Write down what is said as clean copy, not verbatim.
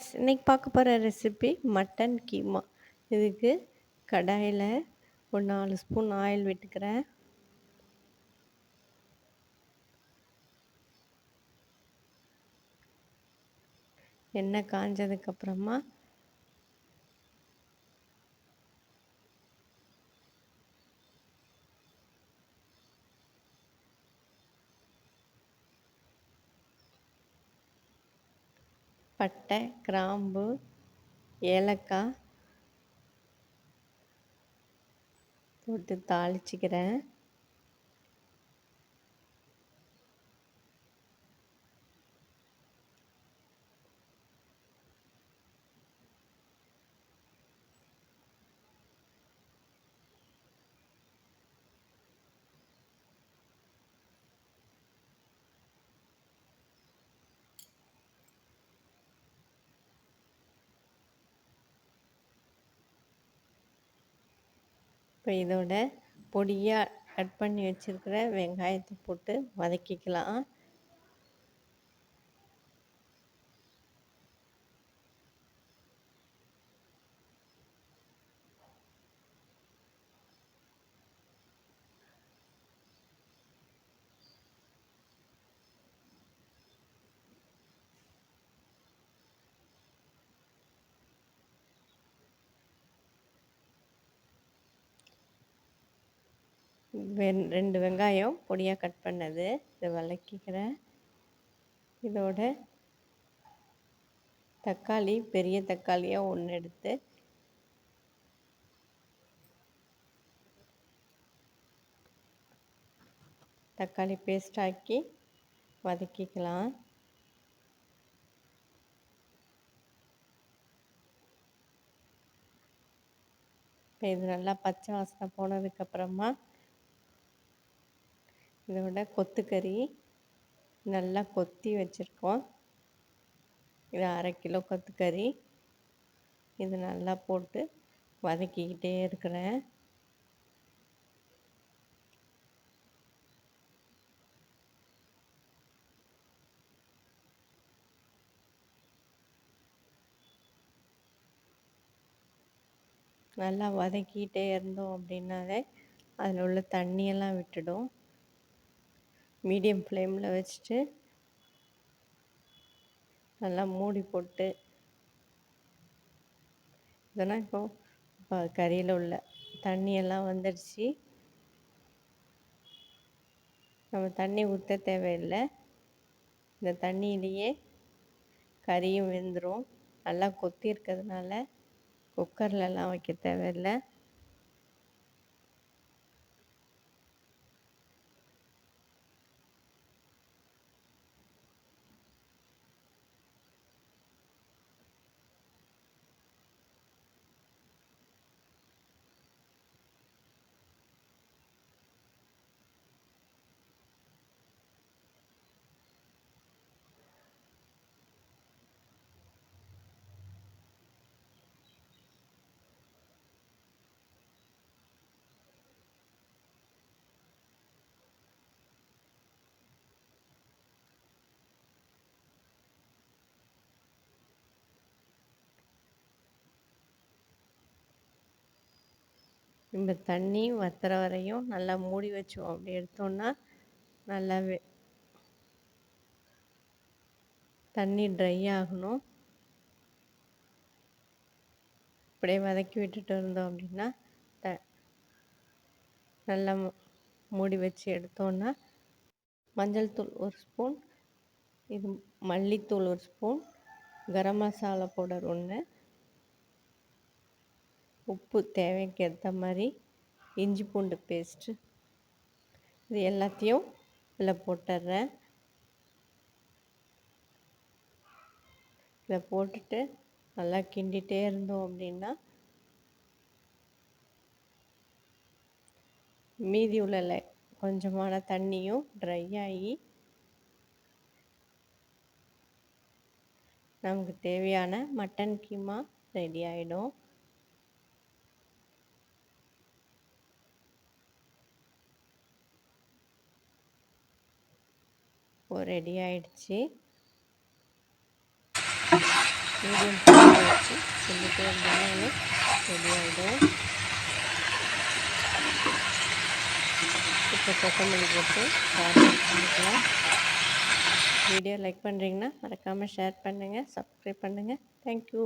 Friends, இன்னைக்கு பார்க்க போகிற ரெசிபி மட்டன் கீமா. இதுக்கு கடாயில் ஒரு 4 ஸ்பூன் ஆயில் விட்டுக்கிறேன். எண்ணெய் காஞ்சதுக்கப்புறமா பட்டை, கிராம்பு, ஏலக்காய் போட்டு தாளிச்சிக்கிறேன். இப்போ இதோட பொடியாக கட் பண்ணி வச்சுருக்கிற வெங்காயத்தை போட்டு வதக்கிக்கலாம். ரெண்டு வெங்காயம் பொடியாக கட் பண்ணது இதை வதக்கிக்கிறேன். இதோட தக்காளி, பெரிய தக்காளியாக ஒன்று எடுத்து தக்காளி பேஸ்ட் ஆக்கி வதக்கிக்கலாம். இப்போ இது நல்லா பச்சை வாசனை போனதுக்கப்புறமா இதோட கொத்துக்கறி நல்லா கொத்தி வச்சுருக்கோம். இது 1/2 கிலோ கொத்துக்கறி. இது நல்லா போட்டு வதக்கிக்கிட்டே இருக்கிறேன். நல்லா வதக்கிக்கிட்டே இருந்தோம் அப்படின்னாலே அதில் உள்ள தண்ணியெல்லாம் விட்டுடும். மீடியம் ஃப்ளேமில் வச்சுட்டு நல்லா மூடி போட்டு இதெல்லாம் இப்போ கறியில் உள்ள தண்ணியெல்லாம் வந்துடுச்சு. நம்ம தண்ணி ஊற்ற தேவையில்லை. இந்த தண்ணியிலேயே கறியும் வெந்துடும். நல்லா கொத்தி இருக்கிறதுனால குக்கர்லலாம் வைக்க தேவையில்லை. இந்த தண்ணி வத்துற வரையும் நல்லா மூடி வச்சோம். அப்படி எடுத்தோன்னா நல்லாவே தண்ணி ட்ரை ஆகணும். இப்படியே வதக்கி விட்டுட்டு இருந்தோம் அப்படின்னா நல்லா மூடி வச்சு எடுத்தோன்னா மஞ்சள் தூள் 1 ஸ்பூன், இது மல்லித்தூள் 1 ஸ்பூன், கரம் மசாலா பவுடர் 1, உப்பு தேவைக்கு ஏற்ற மாதிரி, இஞ்சி பூண்டு பேஸ்ட்டு, இது எல்லாத்தையும் இதில் போட்டுடுறேன். இதை போட்டுட்டு நல்லா கிண்டிகிட்டே இருந்தோம் அப்படின்னா மீதி உள்ள கொஞ்சமான தண்ணியும் ட்ரை ஆகி நமக்கு தேவையான மட்டன் கீமா ரெடி ஆகிடும். ரெடி ஆயிடுச்சு. மீடியம் ஃப்ளேமில் வச்சு கிண்டிகிட்டே இருந்தோம்னா ரெடி ஆகிடும். இப்போ கொத்தமல்லி போட்டு கார்னிஷ் பண்ணிக்கலாம். வீடியோ லைக் பண்ணுறீங்கன்னா மறக்காமல் ஷேர் பண்ணுங்கள், சப்ஸ்கிரைப் பண்ணுங்கள். தேங்க்யூ.